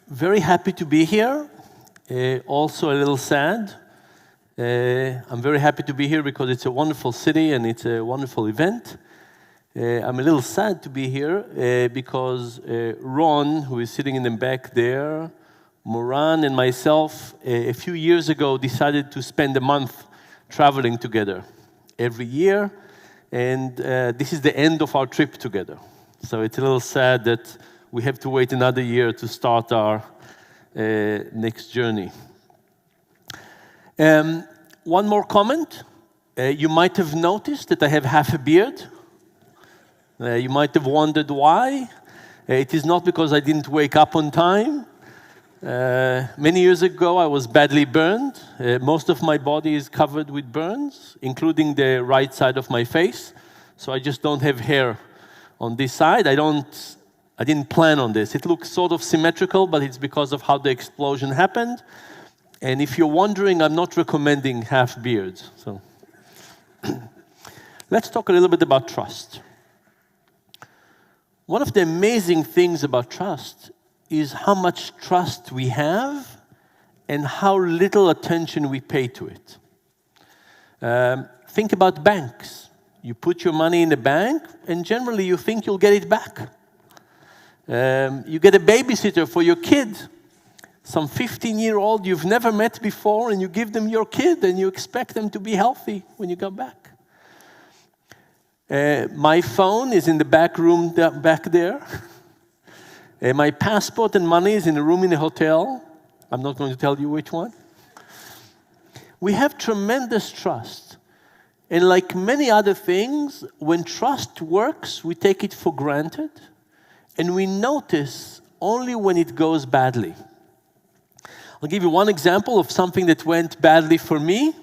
Very happy to be here. Also a little sad. I'm very happy to be here because it's a wonderful city and it's a wonderful event. I'm a little sad to be here because Ron, who is sitting in the back there, Moran and myself, a few years ago decided to spend a month traveling together every year. And this is the end of our trip together. So it's a little sad that we have to wait another year to start our next journey. One more comment. You might have noticed that I have half a beard. You might have wondered why. It is not because I didn't wake up on time. Many years ago, I was badly burned. Most of my body is covered with burns, including the right side of my face. So I just don't have hair on this side. I didn't plan on this. It looks sort of symmetrical, but it's because of how the explosion happened. And if you're wondering, I'm not recommending half beards. So let's talk a little bit about trust. One of the amazing things about trust is how much trust we have and how little attention we pay to it. Think about banks. You put your money in the bank, and generally you think you'll get it back. You get a babysitter for your kid, some 15-year-old you've never met before, and you give them your kid, and you expect them to be healthy when you come back. My phone is in the back room back there. My passport and money is in a room in a hotel. I'm not going to tell you which one. We have tremendous trust. And like many other things, when trust works, we take it for granted. And we notice only when it goes badly. I'll give you one example of something that went badly for me.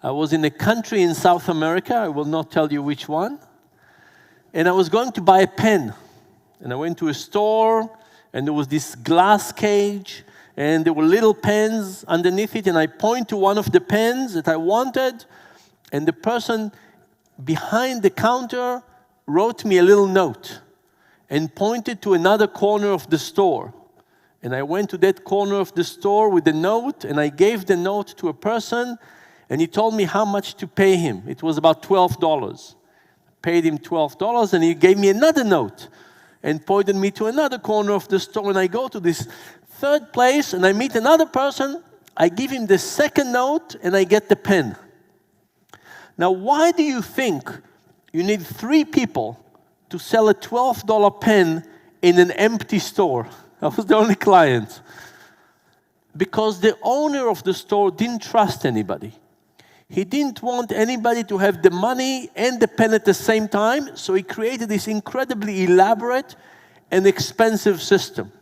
I was in a country in South America. I will not tell you which one. And I was going to buy a pen. And I went to a store, and there was this glass cage, and there were little pens underneath it, and I point to one of the pens that I wanted, and the person behind the counter wrote me a little note and pointed to another corner of the store. And I went to that corner of the store with the note, and I gave the note to a person, and he told me how much to pay him. It was about $12. I paid him $12, and he gave me another note and pointed me to another corner of the store. And I go to this third place, and I meet another person. I give him the second note, and I get the pen. Now, why do you think you need 3 people to sell a $12 pen in an empty store? I was the only client. Because the owner of the store didn't trust anybody. He didn't want anybody to have the money and the pen at the same time, so he created this incredibly elaborate and expensive system.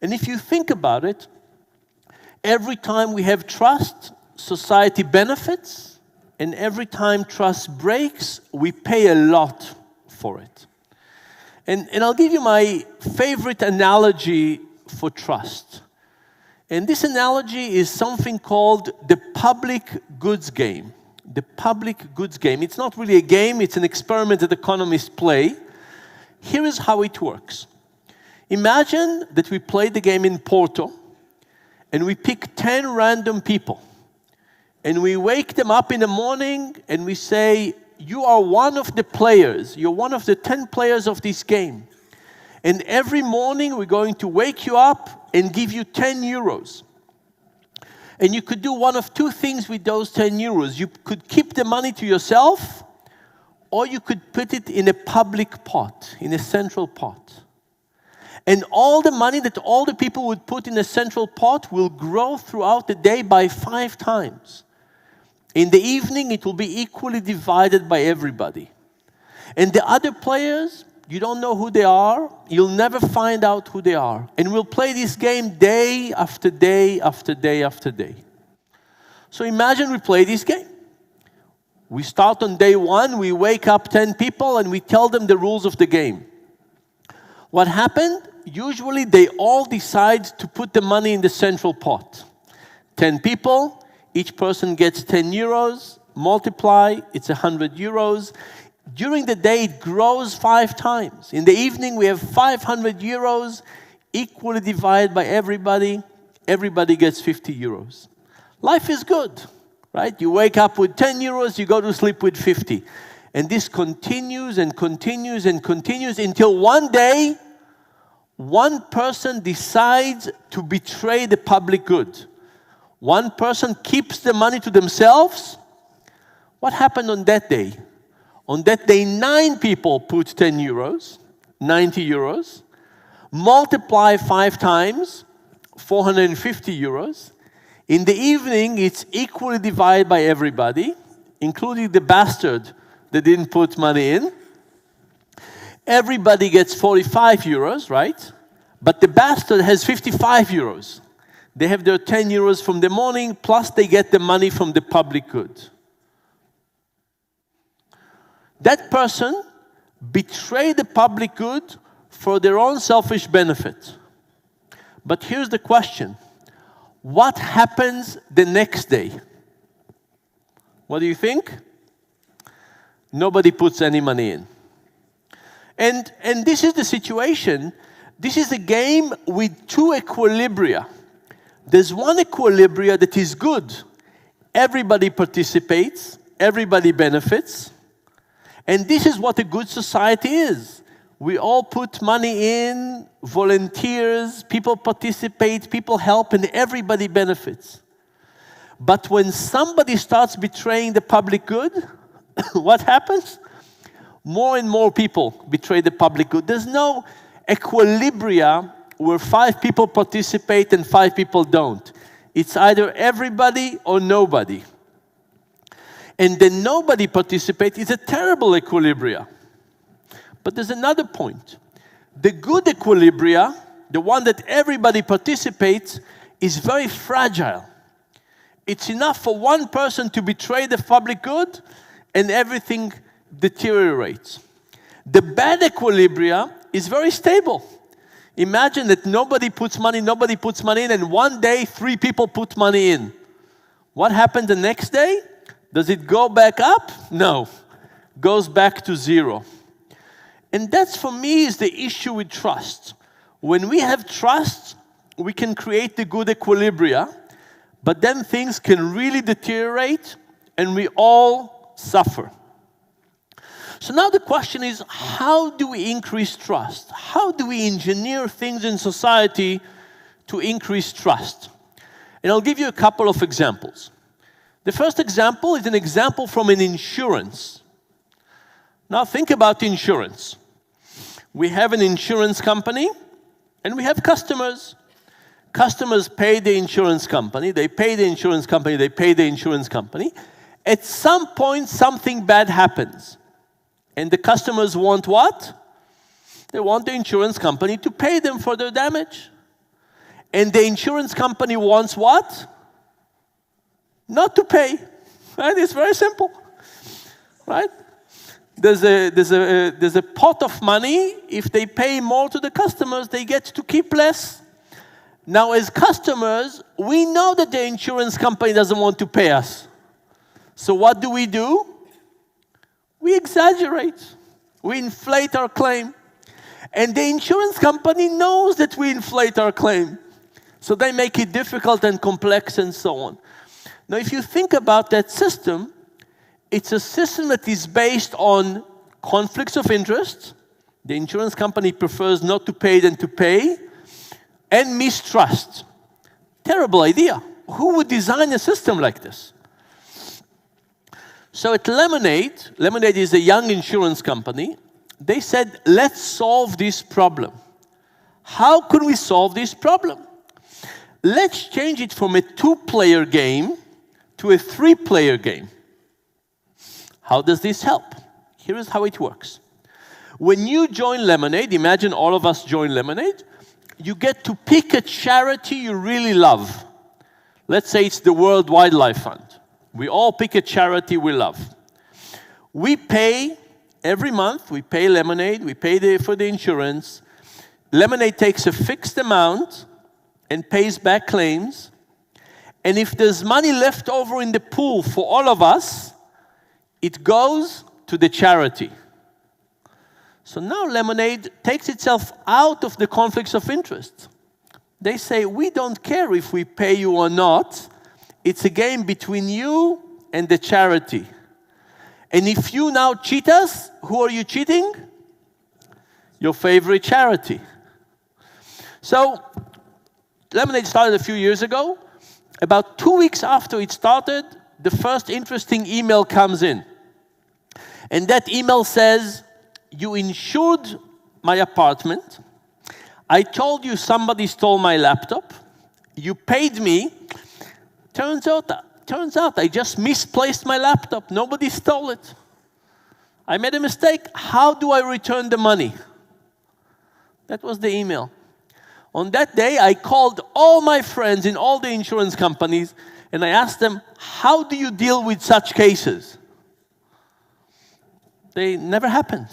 And if you think about it, every time we have trust, society benefits, and every time trust breaks, we pay a lot for it. And I'll give you my favorite analogy for trust. And this analogy is something called the public goods game. The public goods game. It's not really a game, it's an experiment that economists play. Here is how it works. Imagine that we play the game in Porto, and we pick 10 random people. And we wake them up in the morning, and we say, you are one of the players. You're one of the 10 players of this game. And every morning, we're going to wake you up and give you 10 euros. And you could do one of 2 things with those 10 euros. You could keep the money to yourself, or you could put it in a public pot, in a central pot. And all the money that all the people would put in a central pot will grow throughout the day by 5 times. In the evening, it will be equally divided by everybody. And the other players, you don't know who they are. You'll never find out who they are. And we'll play this game day after day after day after day. So imagine we play this game. We start on day 1, we wake up 10 people, and we tell them the rules of the game. What happened? Usually they all decide to put the money in the central pot. 10 people. Each person gets 10 euros, multiply, it's 100 euros. During the day, it grows 5 times. In the evening, we have 500 euros. equally divided by everybody. Everybody gets 50 euros. Life is good, right? You wake up with 10 euros, you go to sleep with 50. And this continues and continues and continues until one day, one person decides to betray the public good. One person keeps the money to themselves. What happened on that day? On that day, 9 people put 10 euros, 90 euros. Multiply 5 times, 450 euros. In the evening, it's equally divided by everybody, including the bastard that didn't put money in. Everybody gets 45 euros, right? But the bastard has 55 euros. They have their 10 euros from the morning, plus they get the money from the public good. That person betrayed the public good for their own selfish benefit. But here's the question. What happens the next day? What do you think? Nobody puts any money in. And this is the situation. This is a game with 2 equilibria. There's one equilibria that is good. Everybody participates, everybody benefits. And this is what a good society is. We all put money in, volunteers, people participate, people help, and everybody benefits. But when somebody starts betraying the public good, what happens? More and more people betray the public good. There's no equilibria where 5 people participate and 5 people don't. It's either everybody or nobody. And the nobody participate is a terrible equilibria. But there's another point. The good equilibria, the one that everybody participates, is very fragile. It's enough for one person to betray the public good and everything deteriorates. The bad equilibria is very stable. Imagine that nobody puts money in, and one day 3 people put money in. What happened the next day? Does it go back up? No. Goes back to 0. And that's, for me, is the issue with trust. When we have trust, we can create the good equilibria, but then things can really deteriorate, and we all suffer. So now the question is, how do we increase trust? How do we engineer things in society to increase trust? And I'll give you a couple of examples. The first example is an example from an insurance. Now think about insurance. We have an insurance company, and we have customers. Customers pay the insurance company, they pay the insurance company, they pay the insurance company. At some point, something bad happens. And the customers want what? They want the insurance company to pay them for their damage. And the insurance company wants what? Not to pay. Right? It's very simple. Right? There's a pot of money. If they pay more to the customers, they get to keep less. Now, as customers, we know that the insurance company doesn't want to pay us. So what do? We exaggerate. We inflate our claim. And the insurance company knows that we inflate our claim. So they make it difficult and complex and so on. Now, if you think about that system, it's a system that is based on conflicts of interest. The insurance company prefers not to pay than to pay. And mistrust. Terrible idea. Who would design a system like this? So at Lemonade is a young insurance company. They said, let's solve this problem. How can we solve this problem? Let's change it from a 2-player game to a 3-player game. How does this help? Here is how it works. When you join Lemonade, imagine all of us join Lemonade, you get to pick a charity you really love. Let's say it's the World Wildlife Fund. We all pick a charity we love. We pay every month, we pay Lemonade, we pay for the insurance. Lemonade takes a fixed amount and pays back claims. And if there's money left over in the pool for all of us, it goes to the charity. So now Lemonade takes itself out of the conflicts of interest. They say, we don't care if we pay you or not. It's a game between you and the charity. And if you now cheat us, who are you cheating? Your favorite charity. So Lemonade started a few years ago. About 2 weeks after it started, the first interesting email comes in. And that email says, you insured my apartment. I told you somebody stole my laptop. You paid me. Turns out I just misplaced my laptop. Nobody stole it. I made a mistake. How do I return the money? That was the email. On that day, I called all my friends in all the insurance companies, and I asked them, how do you deal with such cases? They never happened.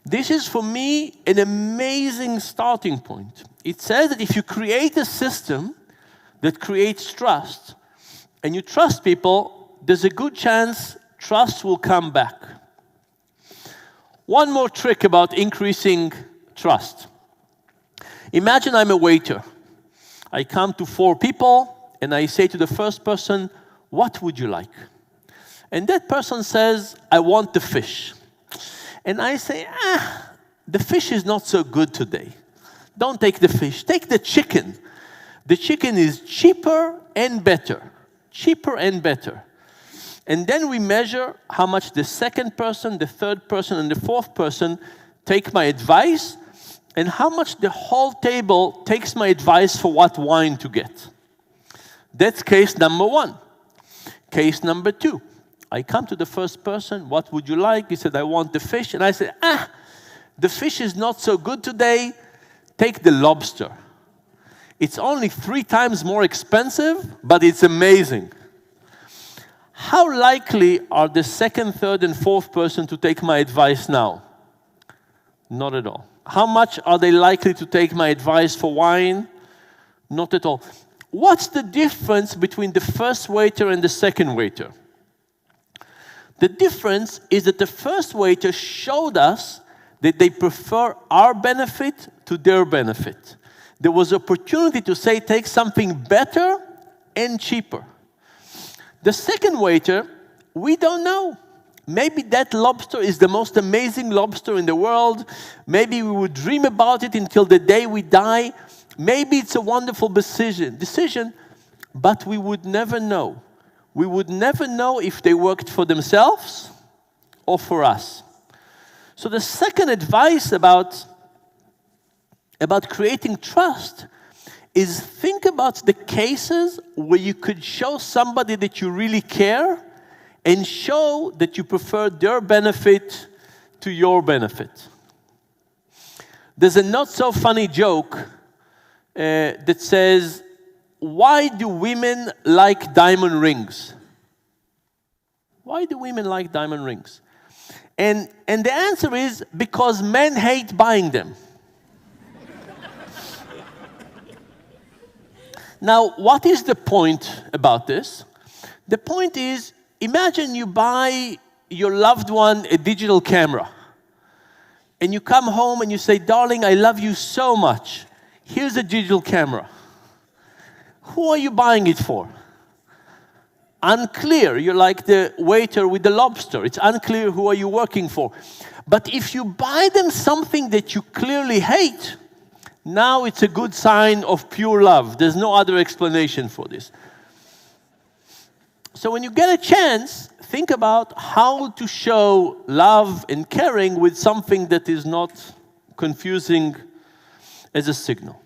This is, for me, an amazing starting point. It says that if you create a system that creates trust, and you trust people, there's a good chance trust will come back. One more trick about increasing trust. Imagine I'm a waiter. I come to 4 people, and I say to the first person, what would you like? And that person says, I want the fish. And I say, the fish is not so good today. Don't take the fish, take the chicken. The chicken is cheaper and better. Cheaper and better. And then we measure how much the second person, the third person, and the fourth person take my advice, and how much the whole table takes my advice for what wine to get. That's case number 1. Case number 2. I come to the first person, what would you like? He said, I want the fish. And I said, the fish is not so good today. Take the lobster. It's only 3 times more expensive, but it's amazing. How likely are the second, third, and fourth person to take my advice now? Not at all. How much are they likely to take my advice for wine? Not at all. What's the difference between the first waiter and the second waiter? The difference is that the first waiter showed us that they prefer our benefit to their benefit. There was opportunity to say, take something better and cheaper. The second waiter, we don't know. Maybe that lobster is the most amazing lobster in the world. Maybe we would dream about it until the day we die. Maybe it's a wonderful decision, but we would never know. We would never know if they worked for themselves or for us. So the second advice about creating trust is think about the cases where you could show somebody that you really care and show that you prefer their benefit to your benefit. There's a not so funny joke that says, why do women like diamond rings? Why do women like diamond rings? And the answer is because men hate buying them. Now, what is the point about this? The point is, imagine you buy your loved one a digital camera. And you come home and you say, darling, I love you so much. Here's a digital camera. Who are you buying it for? Unclear. You're like the waiter with the lobster. It's unclear who are you working for. But if you buy them something that you clearly hate, now it's a good sign of pure love. There's no other explanation for this. So when you get a chance, think about how to show love and caring with something that is not confusing as a signal.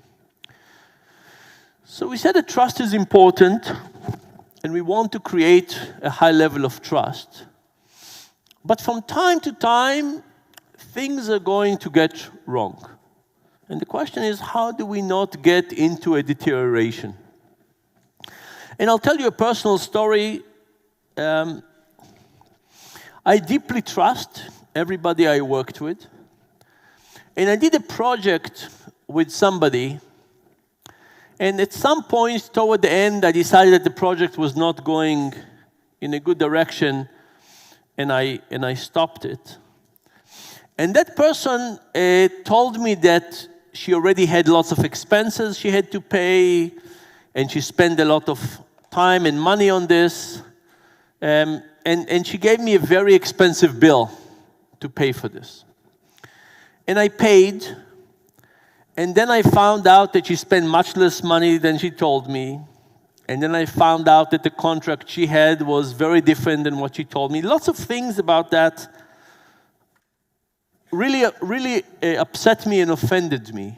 So we said that trust is important, and we want to create a high level of trust. But from time to time, things are going to get wrong. And the question is, how do we not get into a deterioration? And I'll tell you a personal story. I deeply trust everybody I worked with. And I did a project with somebody. And at some point toward the end, I decided that the project was not going in a good direction. And I stopped it. And that person told me that she already had lots of expenses she had to pay, and she spent a lot of time and money on this. And she gave me a very expensive bill to pay for this. And I paid, and then I found out that she spent much less money than she told me. And then I found out that the contract she had was very different than what she told me. Lots of things about that really upset me and offended me.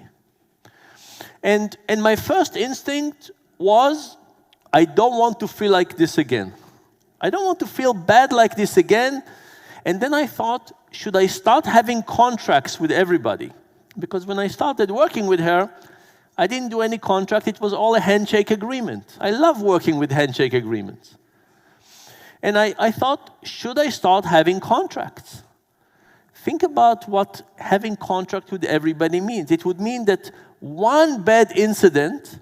And my first instinct was, I don't want to feel like this again. I don't want to feel bad like this again. And then I thought, should I start having contracts with everybody? Because when I started working with her, I didn't do any contract. It was all a handshake agreement. I love working with handshake agreements. And I thought, should I start having contracts? Think about what having contract with everybody means. It would mean that one bad incident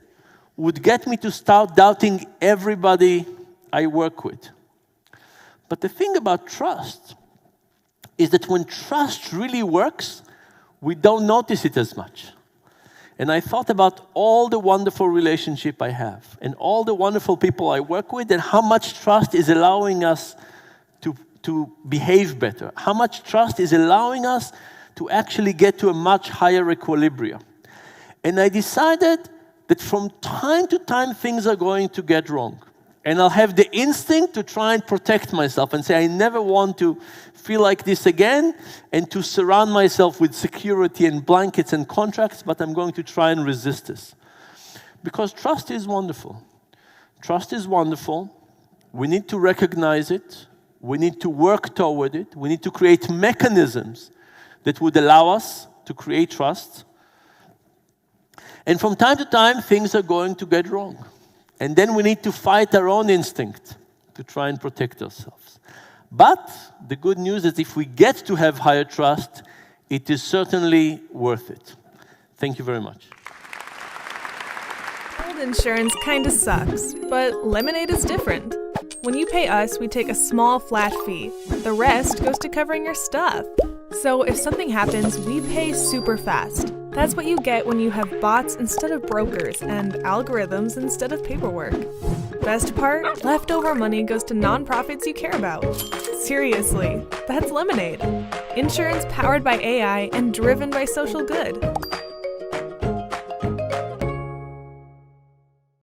would get me to start doubting everybody I work with. But the thing about trust is that when trust really works, we don't notice it as much. And I thought about all the wonderful relationship I have and all the wonderful people I work with and how much trust is allowing us to behave better, how much trust is allowing us to actually get to a much higher equilibrium. And I decided that from time to time things are going to get wrong. And I'll have the instinct to try and protect myself and say, I never want to feel like this again, and to surround myself with security and blankets and contracts, but I'm going to try and resist this. Because trust is wonderful. Trust is wonderful. We need to recognize it. We need to work toward it. We need to create mechanisms that would allow us to create trust. And from time to time, things are going to get wrong. And then we need to fight our own instinct to try and protect ourselves. But the good news is if we get to have higher trust, it is certainly worth it. Thank you very much. Health insurance kinda sucks, but Lemonade is different. When you pay us, we take a small flat fee. The rest goes to covering your stuff. So if something happens, we pay super fast. That's what you get when you have bots instead of brokers and algorithms instead of paperwork. Best part, leftover money goes to nonprofits you care about. Seriously, that's Lemonade. Insurance powered by AI and driven by social good.